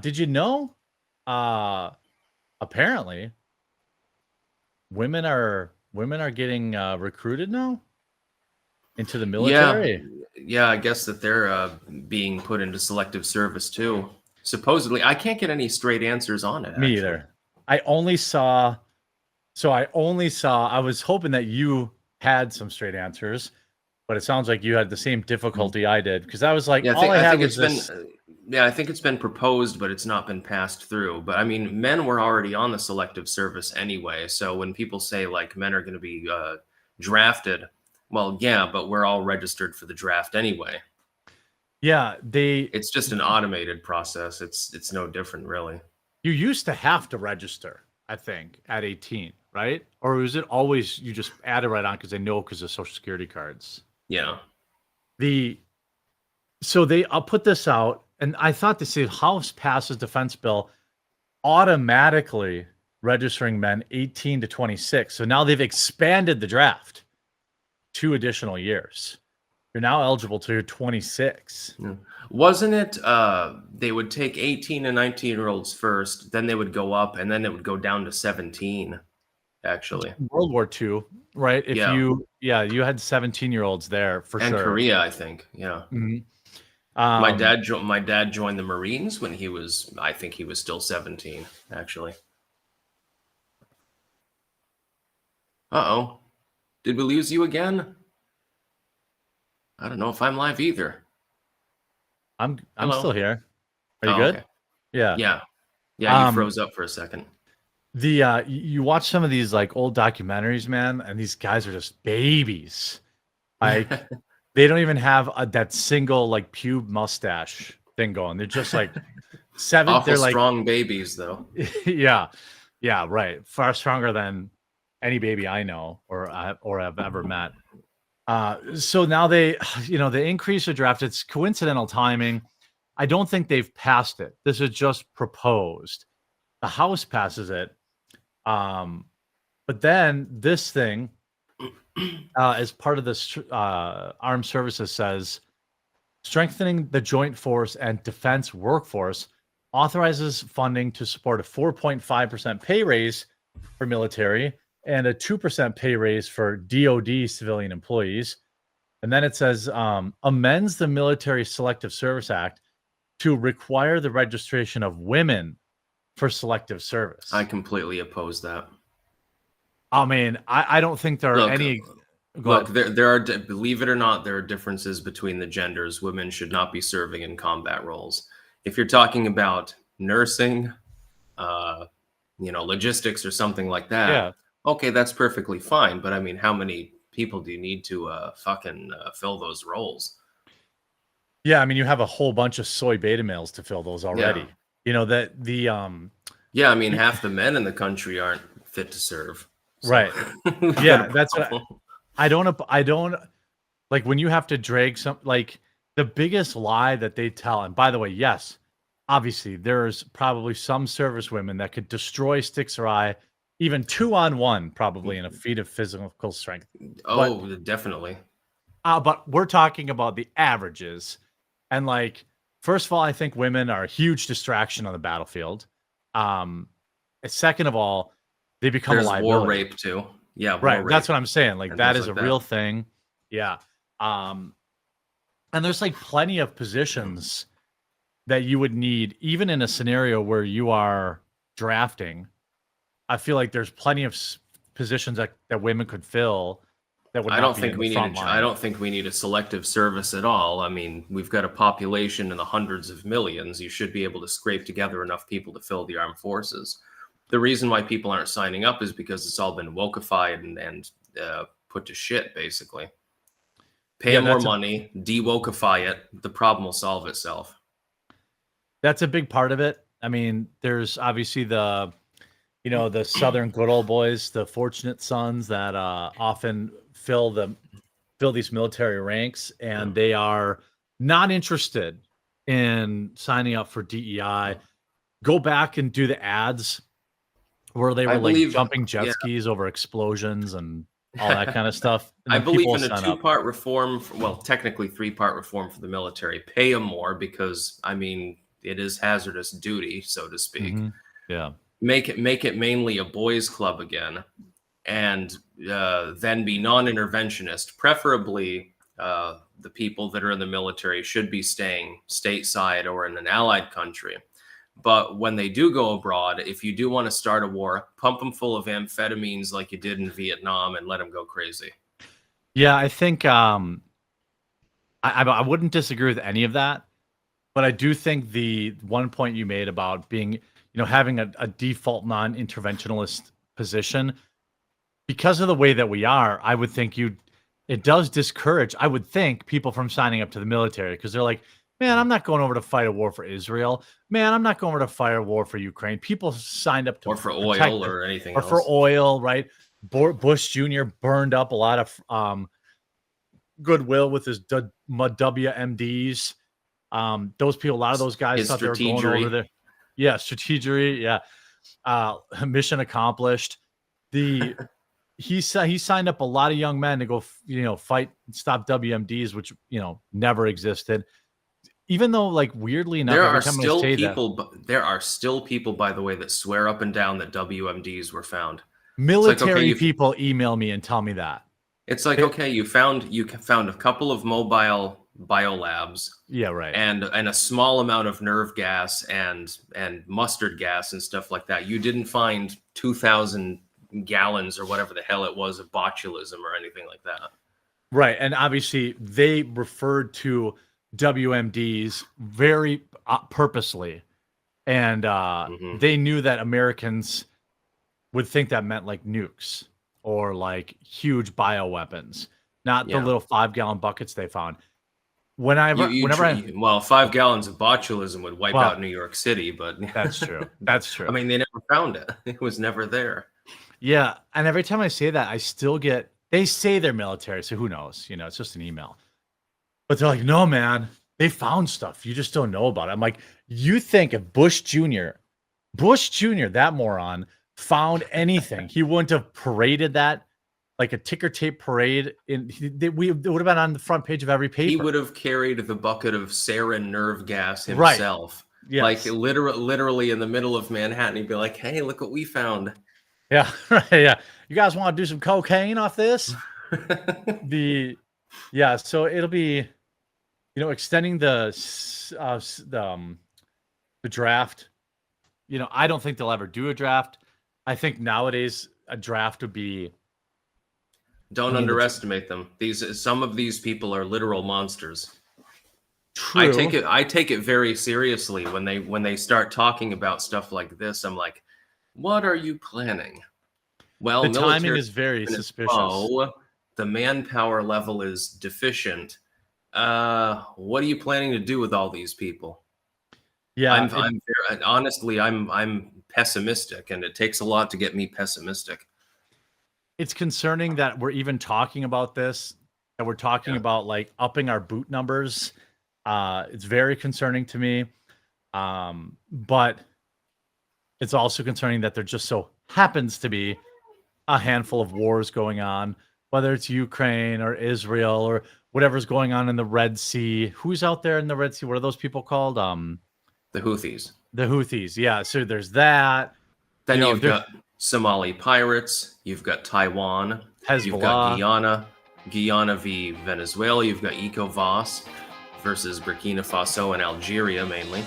Did you know? Apparently, women are getting recruited now into the Yeah, military. yeah. I guess that they're being put into selective service too. Supposedly, I can't get any straight answers on it. Me Actually, either. I only saw. So I only saw. I was hoping that you had some straight answers, but it sounds like you had the same difficulty I did because I was like, yeah. all I I had think was it's been. this. Yeah, I think it's been proposed, but it's not been passed through. But I mean, men were already on the selective service anyway. So when people say like men are going to be drafted, well, yeah, but we're all registered for the draft anyway. Yeah, they. It's just an automated process. It's no different, really. You used to have to register, I think, at 18, right? Or was it always you just add it right on because they know because of Social Security cards? Yeah. The So I'll put this out, and I thought the House passes defense bill automatically registering men 18 to 26. So now they've expanded the draft 2 additional years. You're now eligible till you're 26. Yeah. Wasn't it they would take 18 and 19-year-olds first, then they would go up, and then it would go down to 17, actually. World War II, right? If Yeah. you had 17-year-olds there for And sure. Korea, I think. Yeah. Mhm. My dad joined the Marines when I think he was still 17, actually. Uh-oh. Did we lose you again? I don't know if I'm live either. I'm Hello? still here. Are you Oh, good? okay. Yeah. Yeah. Yeah, you froze up for a second. You watch some of these like old documentaries, man, and these guys are just babies. Like they don't even have that single like pube mustache thing going. They're just like seven. Awful They're like strong babies, though. yeah, right. Far stronger than any baby I know or have ever met. So now they increase the draft. It's coincidental timing. I don't think they've passed it. This is just proposed. The House passes it. But then this thing, as part of this armed services, says strengthening the joint force and defense workforce authorizes funding to support a 4.5% pay raise for military and a 2% pay raise for DoD civilian employees. And then it says amends the Military Selective Service Act to require the registration of women for selective service. I completely oppose that. I mean, I don't think there are any. Look, there are, believe it or not, there are differences between the genders. Women should not be serving in combat roles. If you're talking about nursing, logistics or something like that, Yeah. Okay, that's perfectly fine. But I mean, how many people do you need to fucking fill those roles? Yeah, I mean, you have a whole bunch of soy beta males to fill those already. Yeah. You know that Yeah, I mean, half the men in the country aren't fit to serve. So. Right. Yeah, that's what I don't like when you have to drag some, like the biggest lie that they tell. And by the way, yes, obviously there's probably some service women that could destroy Styxhexenhammer even 2-on-1, probably in a feat of physical strength. Oh, definitely. But we're talking about the averages. And like, first of all, I think women are a huge distraction on the battlefield. Second of all, they become There's a liability. War rape too. Yeah, right. Rape. That's what I'm saying. Like that is a real thing. Yeah. And there's like plenty of positions that you would need, even in a scenario where you are drafting. I feel like there's plenty of positions that women could fill. That would. I don't think we need a selective service at all. I mean, we've got a population in the hundreds of millions. You should be able to scrape together enough people to fill the armed forces. The reason why people aren't signing up is because it's all been wokeified and put to shit, basically. Pay more money, de-wokify it. The problem will solve itself. That's a big part of it. I mean, there's obviously the Southern good old boys, the fortunate sons that often fill these military ranks, and they are not interested in signing up for DEI. Go back and do the ads where they were jumping jet skis over explosions and all that kind of stuff. I believe in a 2-part reform, technically 3-part reform for the military. Pay them more because, I mean, it is hazardous duty, so to speak. Yeah. Make it mainly a boys' club again, and then be non-interventionist. Preferably, the people that are in the military should be staying stateside or in an allied country. But when they do go abroad, if you do want to start a war, pump them full of amphetamines like you did in Vietnam and let them go crazy. Yeah, I think I wouldn't disagree with any of that, but I do think the one point you made about being, having a default non-interventionalist position, because of the way that we are, I would think it does discourage, I would think, people from signing up to the military, because they're like, man, I'm not going over to fight a war for Israel. Man, I'm not going over to fight a war for Ukraine. People signed up to or for oil or anything else. Or for oil, right? Bush Jr. burned up a lot of goodwill with his WMDs. Those people, a lot of those guys thought they were going over there. Yeah, strategery. Yeah, mission accomplished. He signed up a lot of young men to go, fight and stop WMDs, which never existed. Even though, like, weirdly enough, there are still people, by the way, that swear up and down that WMDs were found. Military people email me and tell me that. It's like, okay, you found a couple of mobile biolabs. Yeah, right. And a small amount of nerve gas and mustard gas and stuff like that. You didn't find 2,000 gallons or whatever the hell it was of botulism or anything like that. Right, and obviously they referred to WMDs very purposely, and they knew that Americans would think that meant like nukes or like huge bioweapons, not the little 5-gallon buckets they found. Whenever 5 gallons of botulism would wipe out New York City, but that's true. That's true. I mean, they never found it. It was never there. Yeah, and every time I say that, I still get. They say they're military, so who knows? It's just an email. But they're like, no, man, they found stuff. You just don't know about it. I'm like, you think if Bush Jr., that moron, found anything, he wouldn't have paraded that like a ticker tape parade. It would have been on the front page of every paper. He would have carried the bucket of sarin nerve gas himself. Right. Yes. Like literally in the middle of Manhattan. He'd be like, hey, look what we found. Yeah, right. Yeah. You guys want to do some cocaine off this? So it'll be, extending the draft. I don't think they'll ever do a draft. I think nowadays a draft would be. Don't underestimate them. Some of these people are literal monsters. True. I take it very seriously when they start talking about stuff like this. I'm like, what are you planning? Well, the timing is very suspicious. The manpower level is deficient. What are you planning to do with all these people? Yeah, honestly, I'm pessimistic, and it takes a lot to get me pessimistic. It's concerning that we're even talking about this, that we're talking about like upping our boot numbers. It's very concerning to me. But it's also concerning that there just so happens to be a handful of wars going on, whether it's Ukraine or Israel or whatever's going on in the Red Sea. Who's out there in the Red Sea? What are those people called? The Houthis. The Houthis, yeah. So there's that. Then you've got Somali pirates. You've got Taiwan. Hezbollah. You've got Guyana v. Venezuela. You've got ECOWAS versus Burkina Faso and Algeria mainly.